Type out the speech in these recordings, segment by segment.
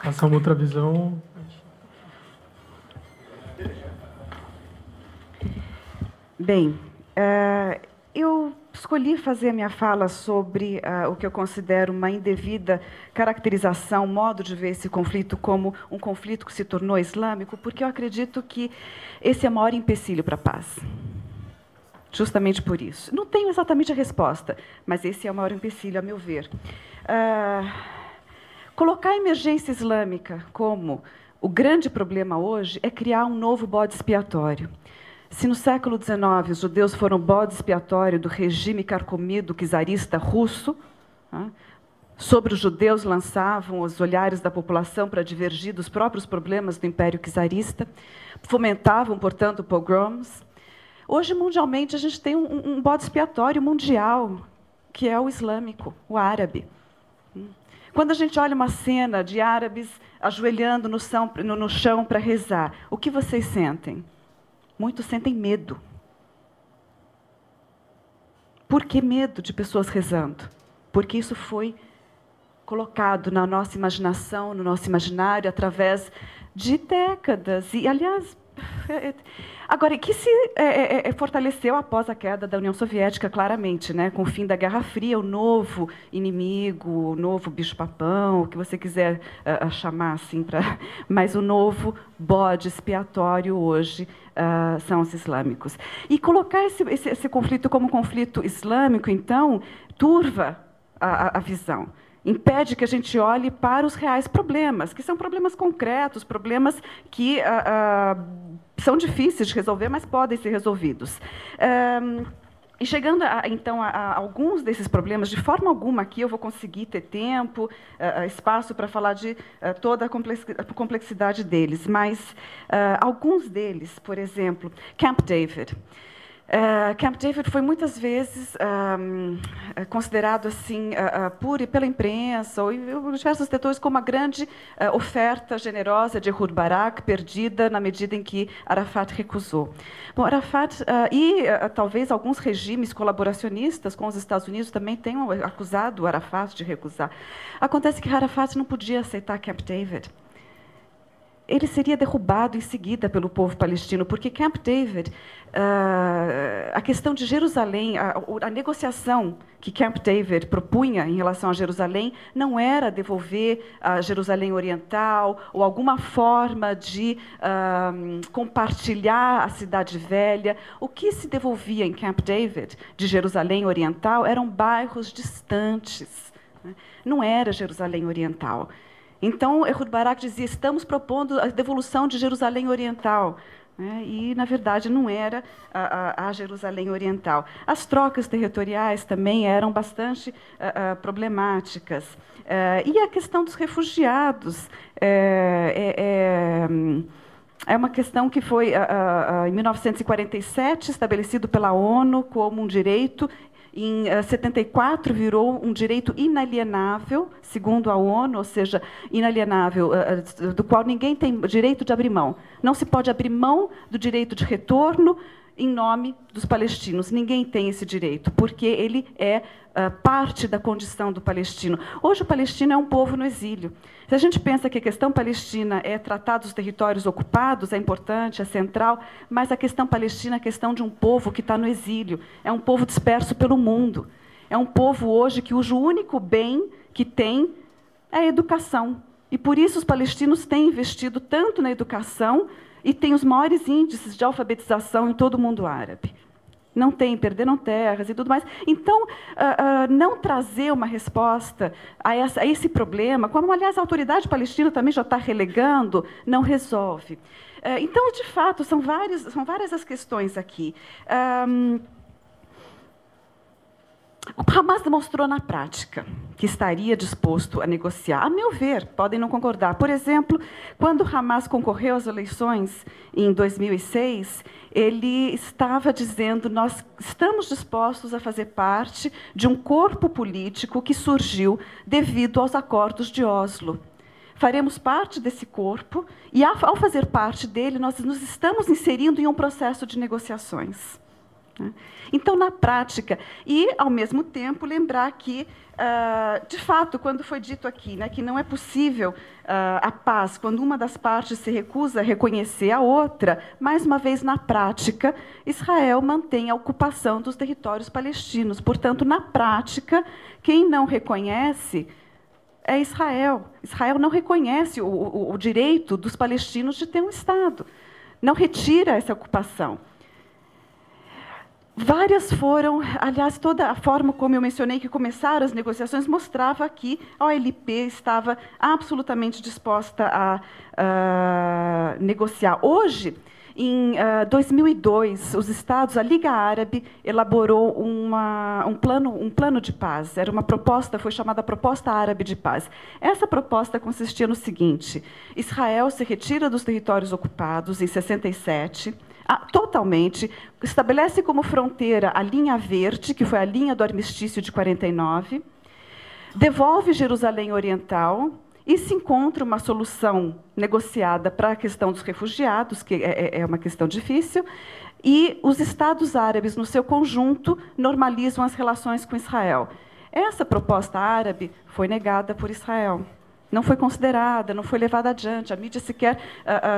Ação Ultravisão. Bem, eu escolhi fazer a minha fala sobre o que eu considero uma indevida caracterização, modo de ver esse conflito como um conflito que se tornou islâmico, porque eu acredito que esse é o maior empecilho para a paz. Justamente por isso. Não tenho exatamente a resposta, mas esse é o maior empecilho, a meu ver. Colocar a emergência islâmica como o grande problema hoje é criar um novo bode expiatório. Se no século XIX os judeus foram bode expiatório do regime carcomido czarista russo, sobre os judeus lançavam os olhares da população para divergir dos próprios problemas do Império czarista, fomentavam, portanto, pogroms. Hoje, mundialmente, a gente tem um bode expiatório mundial, que é o islâmico, o árabe. Quando a gente olha uma cena de árabes ajoelhando no chão para rezar, o que vocês sentem? Muitos sentem medo. Por que medo de pessoas rezando? Porque isso foi colocado na nossa imaginação, no nosso imaginário, através de décadas. E, aliás, agora, que se fortaleceu após a queda da União Soviética, claramente, né, com o fim da Guerra Fria, o novo inimigo, o novo bicho-papão, o que você quiser chamar assim, mas o novo bode expiatório hoje são os islâmicos. E colocar esse conflito como um conflito islâmico, então, turva a visão. Impede que a gente olhe para os reais problemas, que são problemas concretos, problemas que são difíceis de resolver, mas podem ser resolvidos. E chegando, então, a alguns desses problemas, de forma alguma aqui eu vou conseguir ter tempo, espaço para falar de toda a complexidade deles, mas alguns deles, por exemplo, Camp David. Camp David foi muitas vezes considerado assim pela imprensa ou em diversos setores como uma grande oferta generosa de Ehud Barak, perdida na medida em que Arafat recusou. Bom, Arafat talvez alguns regimes colaboracionistas com os Estados Unidos também tenham acusado o Arafat de recusar. Acontece que Arafat não podia aceitar Camp David. Ele seria derrubado em seguida pelo povo palestino, porque Camp David, a questão de Jerusalém, a negociação que Camp David propunha em relação a Jerusalém não era devolver a Jerusalém Oriental ou alguma forma de compartilhar a Cidade Velha. O que se devolvia em Camp David de Jerusalém Oriental eram bairros distantes, né? Não era Jerusalém Oriental. Então, Ehud Barak dizia, estamos propondo a devolução de Jerusalém Oriental. E, na verdade, não era a Jerusalém Oriental. As trocas territoriais também eram bastante problemáticas. E a questão dos refugiados é uma questão que foi, em 1947, estabelecido pela ONU como um direito. Em 74, virou um direito inalienável, segundo a ONU, ou seja, inalienável, do qual ninguém tem direito de abrir mão. Não se pode abrir mão do direito de retorno em nome dos palestinos. Ninguém tem esse direito, porque ele é parte da condição do palestino. Hoje, o palestino é um povo no exílio. Se a gente pensa que a questão palestina é tratar dos territórios ocupados, é importante, é central, mas a questão palestina é a questão de um povo que está no exílio. É um povo disperso pelo mundo. É um povo hoje cujo único bem que tem é a educação. E, por isso, os palestinos têm investido tanto na educação e têm os maiores índices de alfabetização em todo o mundo árabe. Não tem, perderam terras e tudo mais. Então, não trazer uma resposta a esse problema, como, aliás, a autoridade palestina também já está relegando, não resolve. Então, de fato, são várias as questões aqui. O Hamas demonstrou na prática que estaria disposto a negociar. A meu ver, podem não concordar. Por exemplo, quando o Hamas concorreu às eleições em 2006, ele estava dizendo: nós estamos dispostos a fazer parte de um corpo político que surgiu devido aos acordos de Oslo. Faremos parte desse corpo e, ao fazer parte dele, nós nos estamos inserindo em um processo de negociações. Então, na prática, e, ao mesmo tempo, lembrar que, de fato, quando foi dito aqui, né, que não é possível a paz quando uma das partes se recusa a reconhecer a outra, mais uma vez, na prática, Israel mantém a ocupação dos territórios palestinos. Portanto, na prática, quem não reconhece é Israel. Israel não reconhece o direito dos palestinos de ter um Estado. Não retira essa ocupação. Várias foram, aliás, toda a forma como eu mencionei que começaram as negociações mostrava que a OLP estava absolutamente disposta a negociar. Hoje, em 2002, os Estados, a Liga Árabe, elaborou um plano de paz. Era uma proposta, foi chamada Proposta Árabe de Paz. Essa proposta consistia no seguinte: Israel se retira dos territórios ocupados em 67, totalmente, estabelece como fronteira a linha verde, que foi a linha do armistício de 49, devolve Jerusalém Oriental e se encontra uma solução negociada para a questão dos refugiados, que é uma questão difícil, e os Estados árabes, no seu conjunto, normalizam as relações com Israel. Essa proposta árabe foi negada por Israel. Não foi considerada, não foi levada adiante, a mídia sequer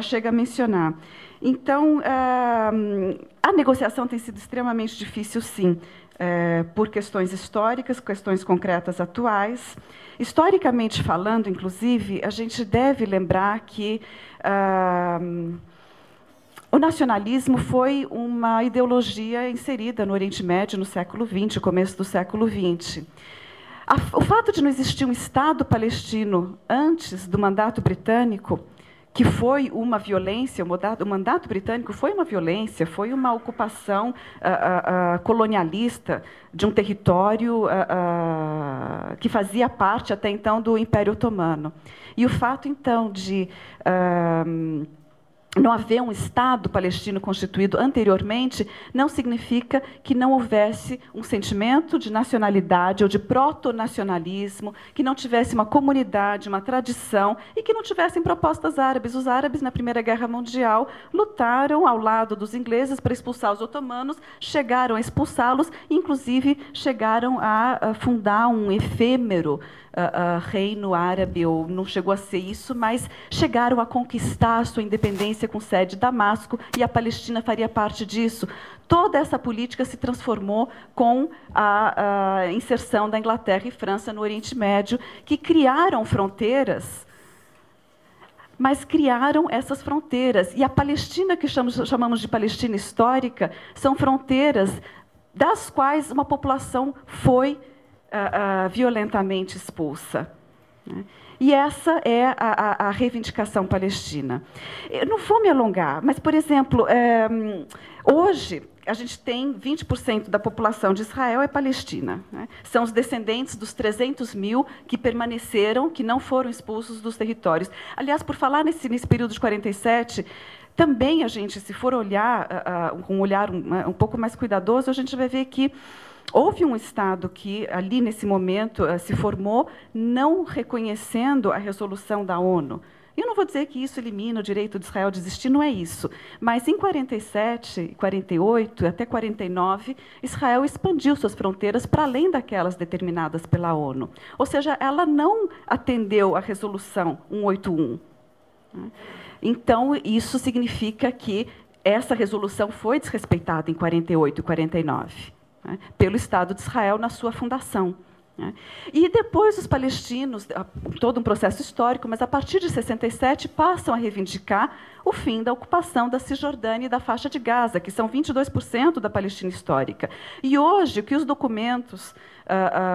chega a mencionar. Então, a negociação tem sido extremamente difícil, sim, por questões históricas, questões concretas atuais. Historicamente falando, inclusive, a gente deve lembrar que o nacionalismo foi uma ideologia inserida no Oriente Médio no século XX, começo do século XX. O fato de não existir um Estado palestino antes do mandato britânico, que foi uma violência, o mandato britânico foi uma violência, foi uma ocupação colonialista de um território que fazia parte, até então, do Império Otomano. E o fato, então, de não haver um Estado palestino constituído anteriormente, não significa que não houvesse um sentimento de nacionalidade ou de proto-nacionalismo, que não tivesse uma comunidade, uma tradição, e que não tivessem propostas árabes. Os árabes, na Primeira Guerra Mundial, lutaram ao lado dos ingleses para expulsar os otomanos, chegaram a expulsá-los, inclusive chegaram a fundar um efêmero reino árabe, ou não chegou a ser isso, mas chegaram a conquistar a sua independência com sede em Damasco, e a Palestina faria parte disso. Toda essa política se transformou com a inserção da Inglaterra e França no Oriente Médio, que criaram fronteiras, mas criaram essas fronteiras. E a Palestina, que chamamos de Palestina histórica, são fronteiras das quais uma população foi violentamente expulsa. E essa é a reivindicação palestina. Eu não vou me alongar, mas, por exemplo, hoje a gente tem 20% da população de Israel é palestina. São os descendentes dos 300 mil que permaneceram, que não foram expulsos dos territórios. Aliás, por falar nesse período de 47, também a gente, se for olhar com um olhar um pouco mais cuidadoso, a gente vai ver que houve um Estado que, ali, nesse momento, se formou, não reconhecendo a resolução da ONU. Eu não vou dizer que isso elimina o direito de Israel de existir, não é isso. Mas, em 47, 48, até 49, Israel expandiu suas fronteiras para além daquelas determinadas pela ONU. Ou seja, ela não atendeu à resolução 181. Então, isso significa que essa resolução foi desrespeitada em 48 e 49. Pelo Estado de Israel na sua fundação. E depois os palestinos, todo um processo histórico, mas a partir de 67 passam a reivindicar o fim da ocupação da Cisjordânia e da faixa de Gaza, que são 22% da Palestina histórica. E hoje, o que os documentos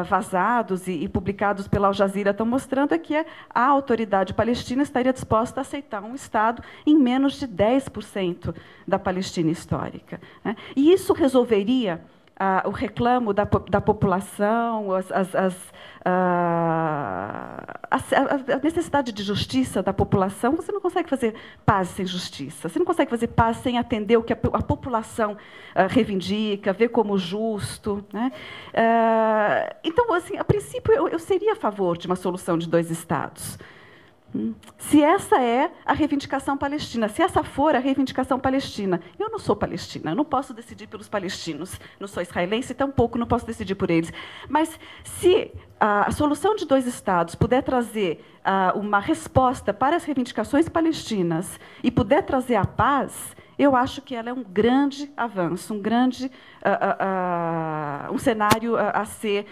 vazados e publicados pela Al Jazeera estão mostrando é que a autoridade palestina estaria disposta a aceitar um Estado em menos de 10% da Palestina histórica. E isso resolveria o reclamo da população, a necessidade de justiça da população. Você não consegue fazer paz sem justiça. Você não consegue fazer paz sem atender o que a população reivindica, vê como justo. Então, assim, a princípio, eu seria a favor de uma solução de 2 Estados. Se essa é a reivindicação palestina, se essa for a reivindicação palestina, eu não sou palestina, eu não posso decidir pelos palestinos, não sou israelense, tampouco não posso decidir por eles. Mas se a solução de 2 estados puder trazer uma resposta para as reivindicações palestinas e puder trazer a paz, eu acho que ela é um grande avanço, um cenário a ser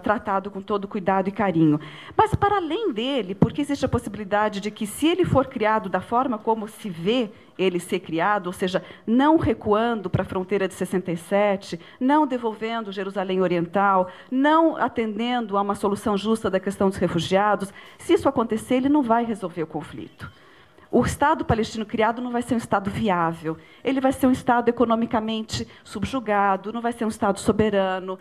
tratado com todo cuidado e carinho. Mas, para além dele, porque existe a possibilidade de que, se ele for criado da forma como se vê ele ser criado, ou seja, não recuando para a fronteira de 67, não devolvendo Jerusalém Oriental, não atendendo a uma solução justa da questão dos refugiados, se isso acontecer, ele não vai resolver o conflito. O Estado palestino criado não vai ser um Estado viável, ele vai ser um Estado economicamente subjugado, não vai ser um Estado soberano,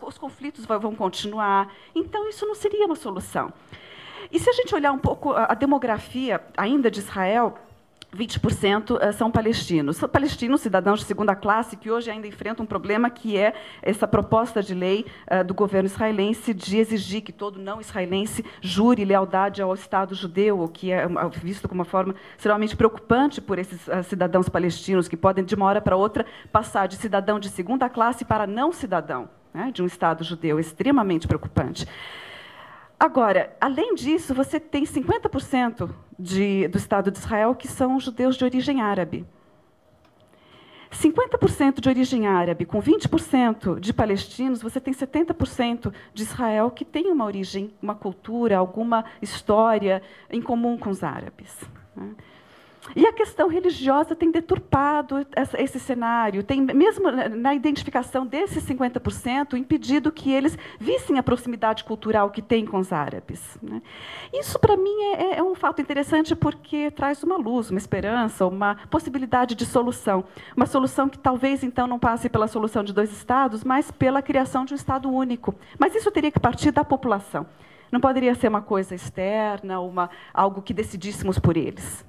os conflitos vão continuar. Então, isso não seria uma solução. E se a gente olhar um pouco a demografia ainda de Israel, 20% são palestinos. São palestinos, cidadãos de segunda classe, que hoje ainda enfrentam um problema, que é essa proposta de lei do governo israelense de exigir que todo não israelense jure lealdade ao Estado judeu, o que é visto como uma forma extremamente preocupante por esses cidadãos palestinos, que podem, de uma hora para outra, passar de cidadão de segunda classe para não cidadão, né, de um Estado judeu, extremamente preocupante. Agora, além disso, você tem 50% do Estado de Israel que são judeus de origem árabe. 50% de origem árabe, com 20% de palestinos, você tem 70% de Israel que tem uma origem, uma cultura, alguma história em comum com os árabes. E a questão religiosa tem deturpado esse cenário, tem, mesmo na identificação desses 50%, impedido que eles vissem a proximidade cultural que tem com os árabes. Isso, para mim, é um fato interessante, porque traz uma luz, uma esperança, uma possibilidade de solução. Uma solução que talvez, então, não passe pela solução de 2 estados, mas pela criação de um Estado único. Mas isso teria que partir da população. Não poderia ser uma coisa externa, algo que decidíssemos por eles.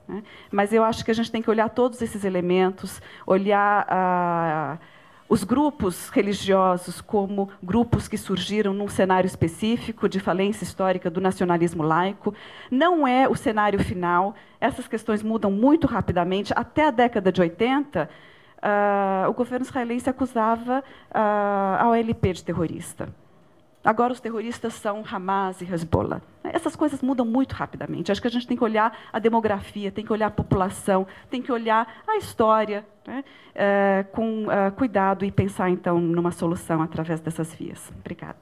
Mas eu acho que a gente tem que olhar todos esses elementos, olhar os grupos religiosos como grupos que surgiram num cenário específico de falência histórica do nacionalismo laico. Não é o cenário final. Essas questões mudam muito rapidamente. Até a década de 80, o governo israelense acusava a OLP de terrorista. Agora os terroristas são Hamas e Hezbollah. Essas coisas mudam muito rapidamente. Acho que a gente tem que olhar a demografia, tem que olhar a população, tem que olhar a história, né, com cuidado, e pensar, então, numa solução através dessas vias. Obrigada.